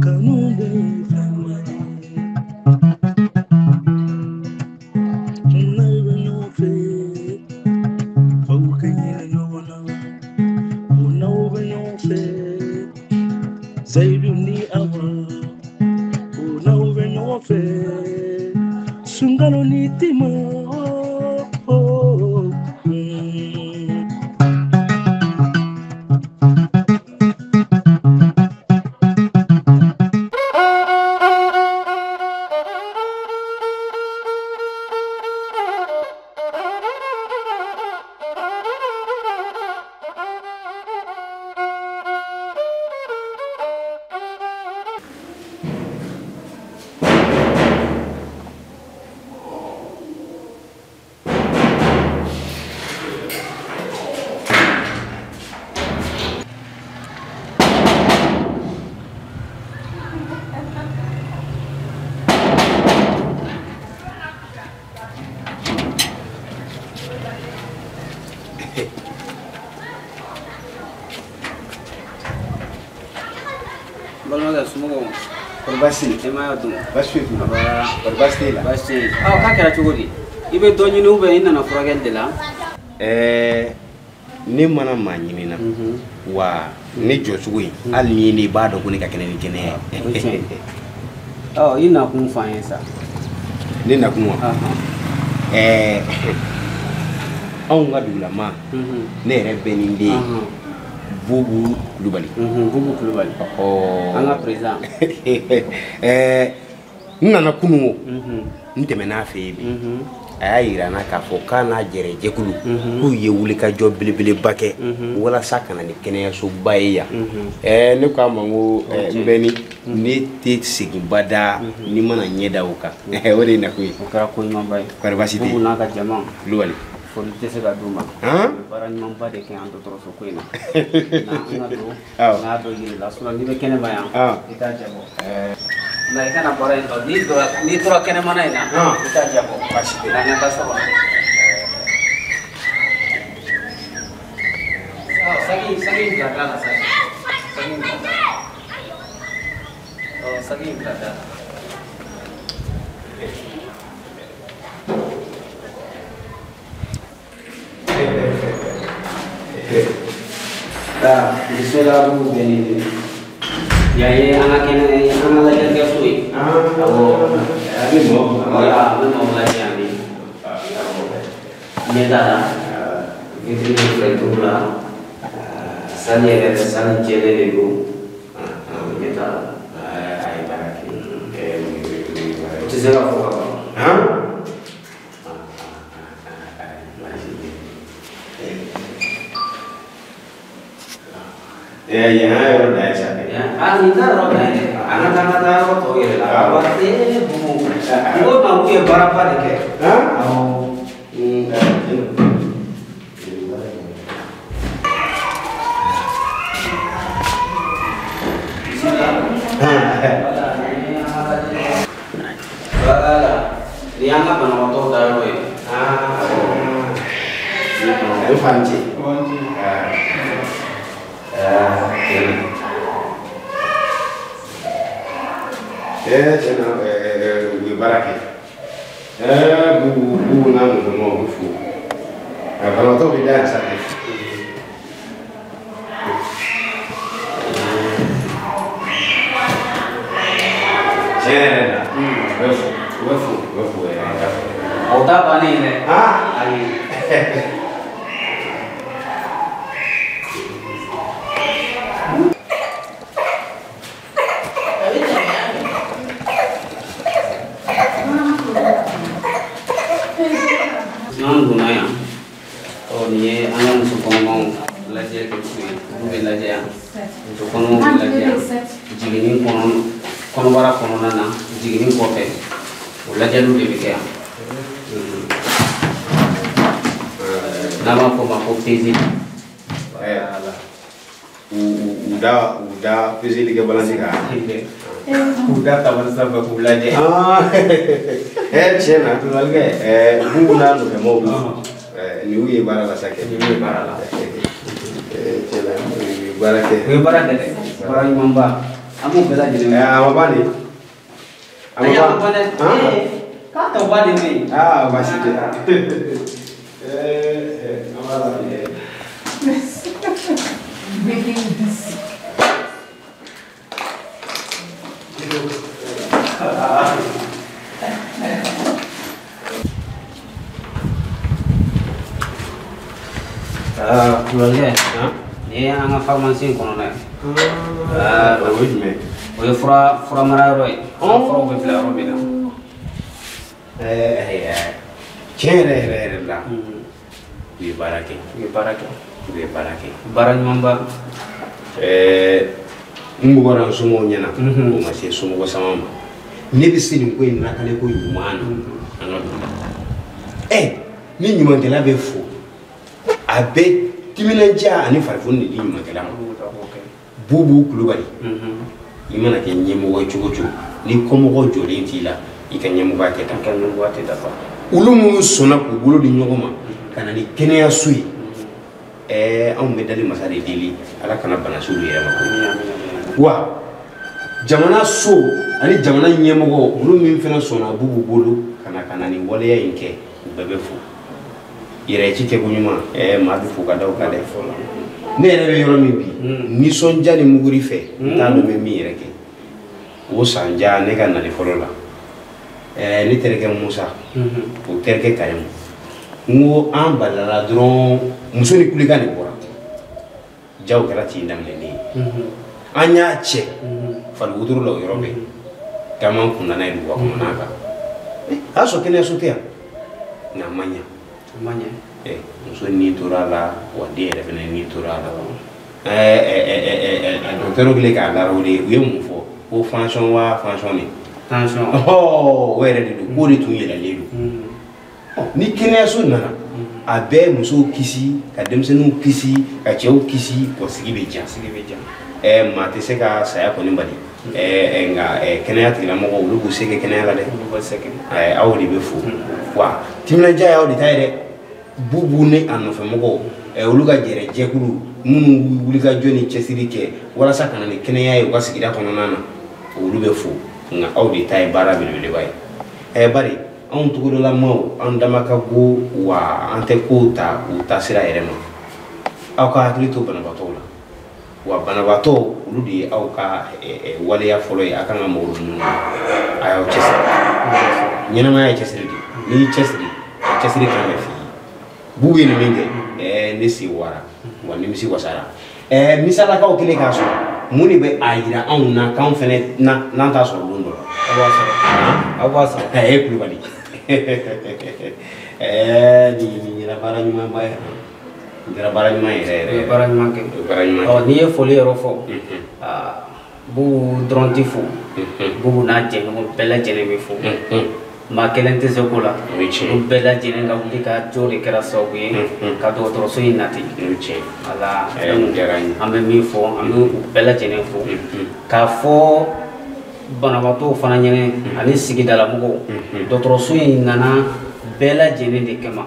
kanumbe fama naiwe nyofe faukenyele nyona unauwe nyofe zaidu ni awa unauwe nyofe sungalo ni tima Basi, tema tu. Basi tu. Basi la. Basi. Ah, kakera chugodi. Ibe donyi ni ube ina na furagen de la. Ni mana manyini na. Wa ni josugui. Ali ni bado kuni ka kene ni kene. Oh, ina kumfanya sa. Ni na kumwa. Au ngadula ma. Ne rebe ni ndi. Bubu Kulubali. Bubu Kulubali. Oh. Anga president. Nana kunu. Nteme na febi. Ayira na ka fokana jere jekulu. Ku ye wuli ka job bilibili bake. Wala sakana ni kene so bayeya. Ne ko amango mbeni ni te sigibada ni mana nyeda uka. Wole na kuyi. Ukara ko nyamba. Karabasiti. Bubu na ka jama. Luwali. Folite se gaduma. Para nyamba de ke ando toro so kuina. Na do. Na do yiri la sura ni be kene baya. Ita jamo. Na ikana para ento ni tora kene mana ina. Ita jamo. Pasite. Na nyamba sawa. Sagi berada saya. Sagi berada. Oh, sagi berada. Bismillah bu beni. Ya anak ini anak lagi dia sui. Abi mau. Ya, mau lagi ani. Ini dah. Itu itu lah. Sani ada sani jele itu. Ini dah. Ai baraki. Itu saya apa? Ya, orang dah cakap. Ya, kita orang dah. Anak-anak tahu tu ya. Apa tu? Bumu. Bumu mampu ya berapa dek? Oh. Dianggap mana waktu tahu ya? Itu fancy. Cena baraki. Bu na mo fu. Kalau tu beda sakit. Cena. Wefu ya. Otak apa ni? Ali. Gunanya, oh ni anak musuh ngomong belajar ke sini, belajar, musuh ngomong belajar, jigini kono bara kono nana, jigini kote, belajar dulu lebih kaya. Nama aku Fizi. Udah Fizi liga balansi kan? Udah taman sama belajar. Cena tu lagi. Bulan tu mau. Niu ye bara la sakit. Niu bara la. Cena bara ke. Bara deh. Bara imamba. Amu bela jadi. Amabani. Amabani. Kata bani ni. Masih dia. Amabani. Making this. Keluarga, ni yang farmasi kono na. Oye fura mararo e. Fura be fla ro mina. Chere la. Bi barake. Barang mamba. Ngora sumo nyana. O ma se sumo ko sama. Ne bi sidin ko ina kale ko yumana. Ni nyuma de la be fo. Abe timinanja ani farfon ni nyuma de la. Bubu kulubali. Imana ke nyemo wa chugochu. Ni komo ko jolin tila. Ika nyemo ba keta. Ulumu sona ku bulu di nyogoma. Kana ni kene ya sui. An medali masari dili ala kana bana sulu yema wa jamana so ani jamana nyemgo ulu min fena sona bubu bolu kana ni wale ya inke bebe fu ire chike kunyuma ma bi fu kada o kada ne re yoro mi bi ni sonja ni muguri fe ta do me mi reke o sanja ne kana ni folola ni tereke musa o tereke kayem ngo an balala dron musoni kulika ni bora jaw kala ti ndamle ni anya che fal wuduru lo yorobe kama kunna na ilu wa kunna ka aso kene sotia na manya musoni turala wa de re fene ni turala docteur gile ka la rawde yemu fo o function ni Tension. Where did you go to yela ledu ni kene so nana abe muso kisi ka demsenu kisi ka chew kisi ko sigibeja ma te se ka saya ko nimbali nga kene ya tila mo ko lu se ke kene la de awli be fu wa timna jaya awli tayre bubu ne anofe mo ko olu ga jere jekulu munu wuli ga joni chesiri ke wala sakana ni kene ya ko sigida ko nana olu be fu nga awli tay bara bi bay bari on tugudo la mo on damaka go wa ante kota utasira erema au ka hakilito banabato la wa banabato uludi au ka wale ya folo ya akanga mo ulu ayo chesiri nyina ma ya chesiri ni chesiri kama fi bugi ni minge ni si wara wa ni misi wasara misala ka okile kaso muni be ayira on na kan fene na ta so lundo abasa kulubali ni la bara nyuma ba ngira bara nyuma ire Bara nyuma ke. Ni ye foli rofo. Bu drontifu. Bu na je no bela jene mi fu. Ma kelente zokola. Bu bela jene ga wuli ka jori kera sobi ka do to so inati. Ala ambe mi fo ambe bela jene fu. Ka fo banabato fana nyene ani sigidala mugo dotoroso nana bela jene de kema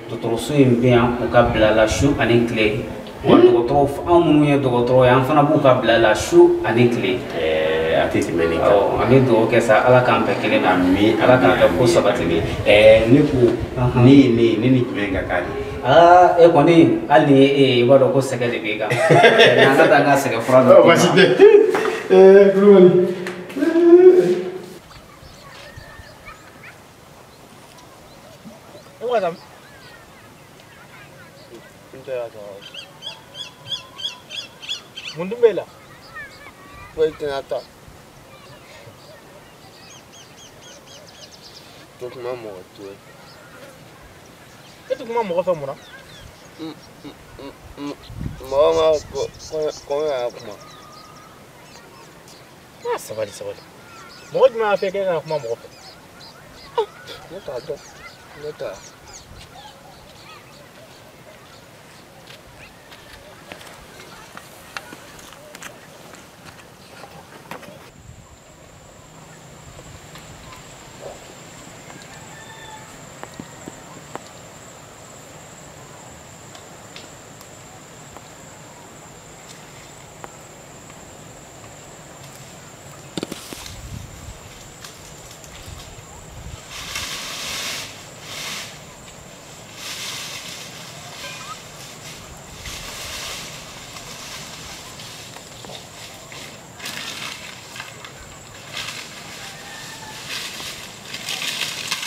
dotoroso bien ko ka bilala shu ani kle wa dotoro amunu ye dotoro ya fana bu ka bilala shu ani kle atiti menika ani do ke sa ala kan pe kele na mi ala kan ka ko sabati ni niku ni kimenga kali ko ni ali wado ko sege de bega na ka tanga sege frado basite kulubali Madam. Mundu bela. Wait nata. Tuk mamo tu. Itu kuma mo fa mura. Mama ko kuma. Sabali. Mo ma fa ke na kuma mo fa. Nata.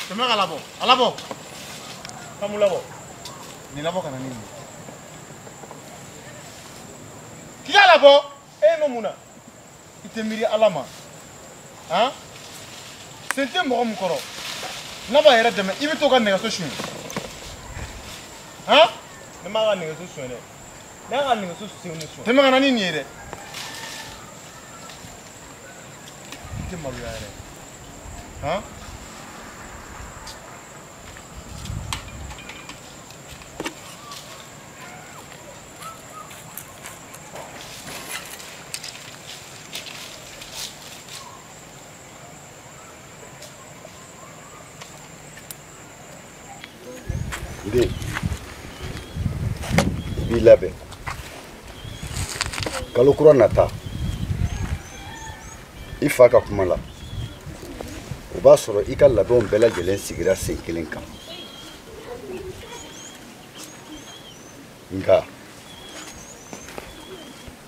Tɛmɛ ka labɔ. A labɔ. Ka mun labɔ? Nin labɔ ka na ni nin ye. K'i ka labɔ. E ye nɔ mun na? I tɛ miiri Ala ma. Han? Sen tɛ mɔgɔ min kɔrɔ. N'a b'a yɛrɛ dɛmɛ, I bɛ to ka nɛgɛso suɲɛ. Han? Ne m'a ka nɛgɛso suɲɛ dɛ. Ne y'a ka nɛgɛso sen de suɲɛ. Tɛmɛ ka na ni nin ye dɛ. I tɛ maloya yɛrɛ. Han? Ide, I b'i labɛn. Kalo kura nata, I fa ka kuma la. O b'a sɔrɔ I ka labɛnw bɛɛ lajɛlen sigira sen kelen kan. Nka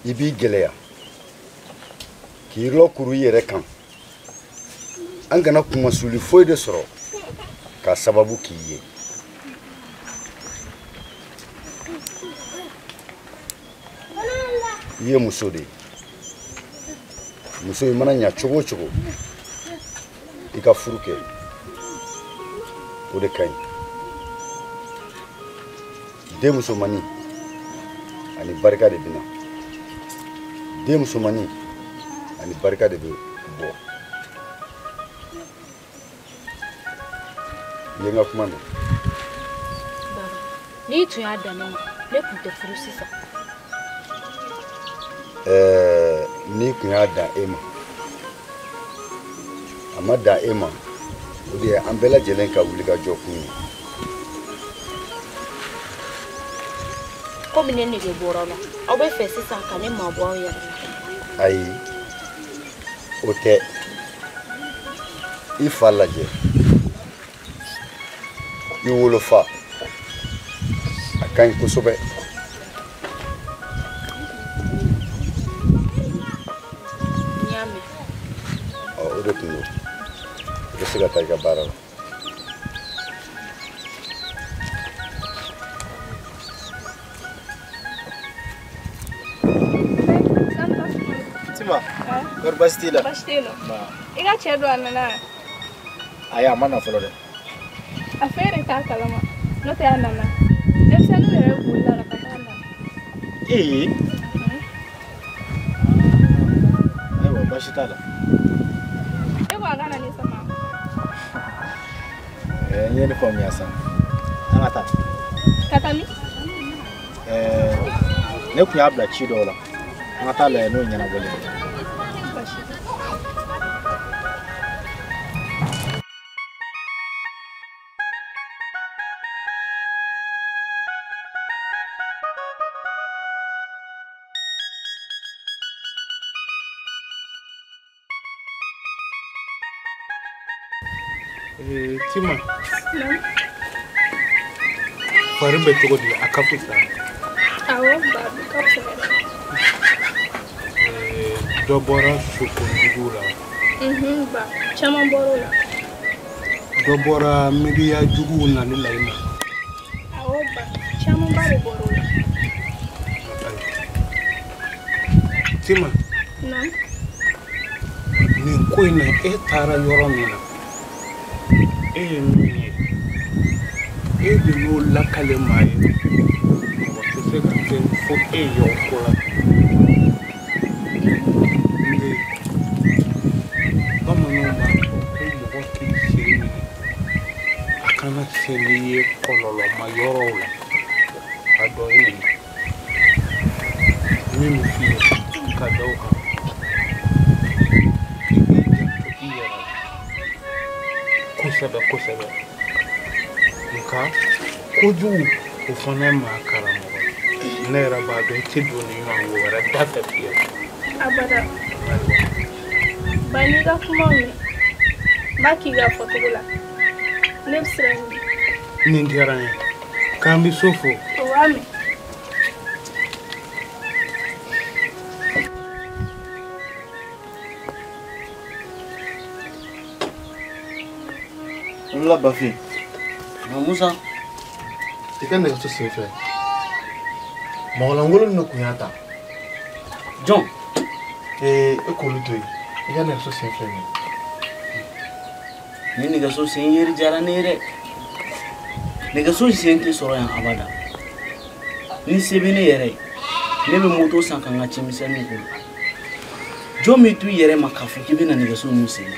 I b'i gɛlɛya k'i lɔkuru I yɛrɛ kan. An kana kumasuli foyi de sɔrɔ k'a sababu k'i ye. I ye muso de ye. Muso I mana ɲa cogo o cogo I ka furu kɛ. O de ka ɲi. Den musomanni ani barika de bɛna. Den musomanni ani barika de bɛ bɔ. I ye n ka kuma mɛn. Baba, n'i tun y'a dan ne ma, ne tun tɛ furu sisan. N'i tun y'a dan e ma, a ma dan e ma, o de ye an bɛɛ lajɛlen ka wuli ka jɔ kun ye. Komi ne nege bɔra la, aw bɛ fɛ sisan ka ne mabɔ aw yɛrɛ la. Ayi, o tɛ. I fa lajɛ, I wolofa, a ka ɲi kosɛbɛ. O de tun don. I bɛ se ka taa I ka baara la. Tima, kɔri baasi t'i la? Baasi tɛ yen nɔ. I ka cɛ don a nana? Ayi, a ma na fɔlɔ dɛ. A fɛ de t'a kalama, n'o tɛ a nana. Denmisɛnninw yɛrɛ bolila ka taa na. Ayiwa, baasi t'a la. E ko a kana ne sama. N ye ne faamuya sisan. An ka taa. Ka taa min? Ne tun y'a bila ci dɔw la. An ka taa lajɛ n'o ɲɛnabɔlen ye. Baasi. Tima, fari bɛ cogo di? A ka fisa? Awɔ, Babi, ka fisa. Dɔ bɔra sokonjugu la. Ba, caman bɔra o la. Dɔ bɔra miiriya juguw nali la I ma. Awɔ, Ba, camanba de bɔra o la. Tima, nin ko in na e taara yɔrɔ min na, e ye min ye, e de y'o lakale maa ye. Mɔgɔ tɛ se ka kɛ fo e ye o ko la. Bamananw b'a fɔ ko mɔgɔ k'i sen minɛ a kana se n'i ye kɔlɔlɔma yɔrɔw la. A dɔ ye nin ye. Min bɛ f'i ye ka da o kan. Kosɛbɛ kosɛbɛ. Nka kojugu o fana ye maa karamɔgɔ ye. Ne yɛrɛ b'a dɔn I tɛ don ni ɲɔgɔn wɛrɛ da fɛ fiyewu. Abada. Ba n'i ka kumaw mɛn, n b'a k'i ka fɔcogo la. Ne bɛ siran ɲɛ. Nin diyara n ye. K'an bɛ so fo. O b'a mɛn. La Bafi. Musa. I ka nɛgɛso sen fɛ mɔgɔlankolon ni kun y'a ta John. e k'olu to yen I ka nɛgɛso sen fɛ Ni nɛgɛso sen yeri diyara ne ye dɛ. Nɛgɛso sen tɛ sɔrɔ yan abada. Ni se bɛ ne yɛrɛ ye ne bɛ moto san ka n ka cɛmisɛnninw kɔnɔ. Jɔn min t'u yɛrɛ ma k'a fɔ k'i bɛna nɛgɛso ninnu sen na.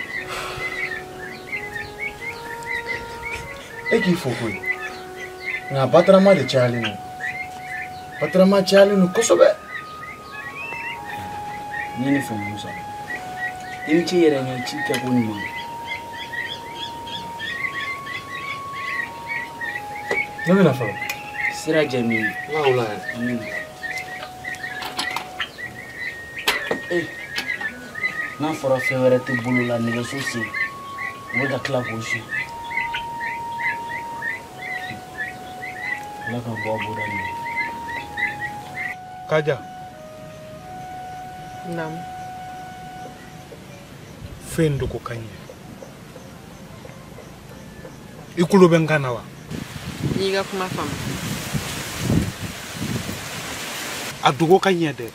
e k'i fo koyi nka batarama de cayalen don batarama cayalen don kosɛbɛ Ni ne fɛ Musa I ni ce yɛrɛ ɲɛ ci kɛ ko ɲuman ne bɛna fɔlɔ sira jɛ min ye n ka o la yɛrɛ n'a fɔra fɛn wɛrɛ tɛ bolo la nɛgɛso sen u bɛ ka tila k'o su Ala ka bɔ a bɔda nin Kaja. Nam. Fɛn dɔ ko ka ɲɛ. I kulo bɛ n kan na wa? N'i ka kuma faamu. A dogo ka ɲɛ dɛ.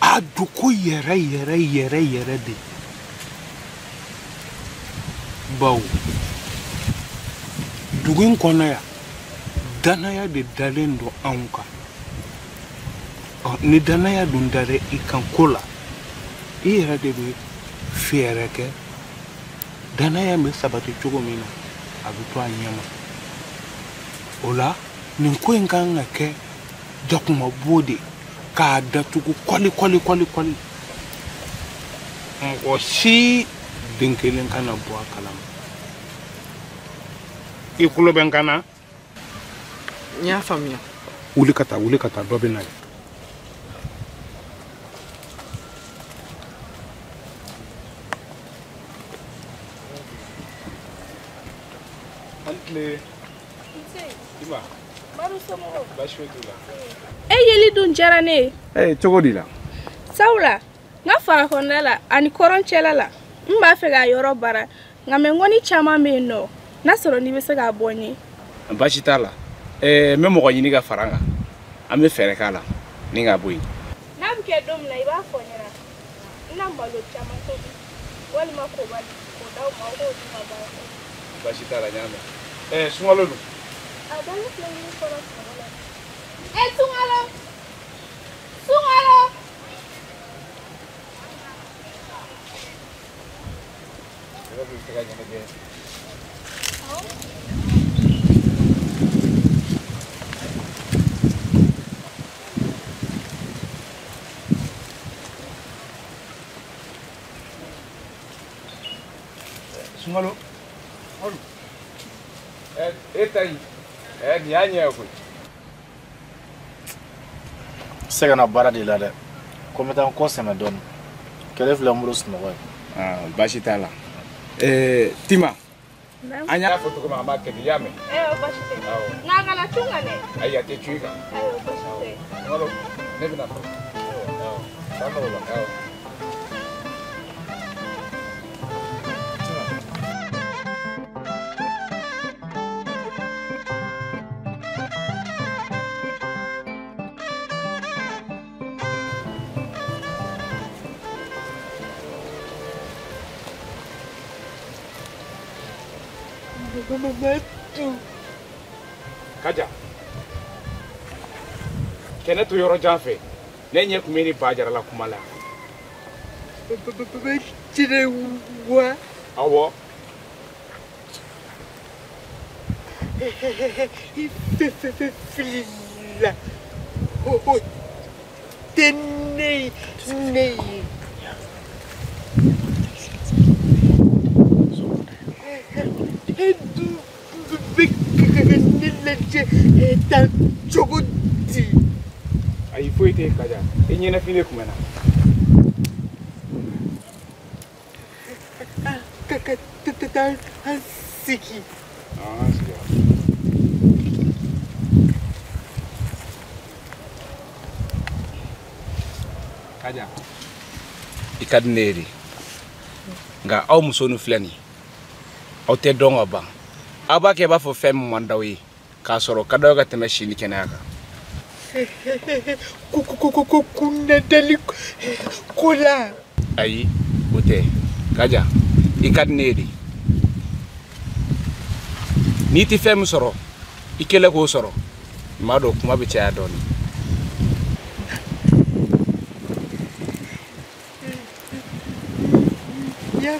A dogo yɛrɛ de. Bawo dugu in kɔnɔ yan danaya de dalen don anw kan. Ni danaya dun dara I kan ko la I yɛrɛ de bɛ fɛɛrɛ kɛ danaya bɛ sabati cogo min na a bɛ to a ɲɛma. O la nin ko in kan ka kɛ jakumabo de k'a datugu kɔli. Mɔgɔ si den kelen kana bɔ a kalama. I kulo bɛ n kan na? N y'a faamuya. Wuli ka taa dɔ bɛ na ye. Yeli dun diyara ne ye. Cogo di la? Sabula n ka fara kɔnɔna la ani kɔrɔn cɛla la n b'a fɛ k'a yɔrɔ bara nka mɛ ŋɔni caman bɛ yen nɔ n'a sɔrɔ n'i bɛ se k'a bɔ n ye. Baasi t'a la n bɛ mɔgɔ ɲini ka fara n kan an bɛ fɛɛrɛ k'a la ni k'a bɔ yen. N'a bɛ kɛ don min na I b'a fɔ n ɲɛna n na malo caman tobi walima kobali k'o d'aw ma aw k'o di ka baara kɛ. Baasi t'a la n y'a mɛn. Sunkalo dun? A dalen filɛ yiri kɔrɔ sunɔgɔ la. Sunkalo. Sunkalo. E ta yen nin y'a ɲɛ ye koyi. se ka na baara de la dɛ ko n bɛ taa n kɔ sɛmɛ dɔɔni kɛlɛ filɛ n bolo sunɔgɔ ye. Baasi t'a la. Tima an y'a fɔ cogo min an b'a kɛ ten i y'a mɛn. Baasi tɛ nka a kana cun ka dɛ. Ayi a tɛ cun i kan. Baasi tɛ. Sunkalo ne bɛna fɔ. K'an n'o la. Kaja kɛnɛ to yɔrɔ jan fɛ ne ɲɛ kun bɛ ni ba jarala kuma la. Cire wa Awɔ. Filila o tɛ ne ye. Dan cogo di? Ayi foyi tɛ Kaja i ɲɛnafin kun bɛ na. Ka taa an sigi. Kaja i ka di ne ye de nka aw muso ni filɛ nin ye aw tɛ dɔn ka ban aw b'a kɛ b'a fɔ fɛn min man d'aw ye k'a sɔrɔ ka d'aw ka tɛmɛ si ni kɛnɛya kan Kunadali ko la ayi o tɛ kaja i ka di ne ye de n'i tɛ fɛn min sɔrɔ i kɛlɛ k'o sɔrɔ i m'a dɔn kuma bɛ caya dɔɔnin ya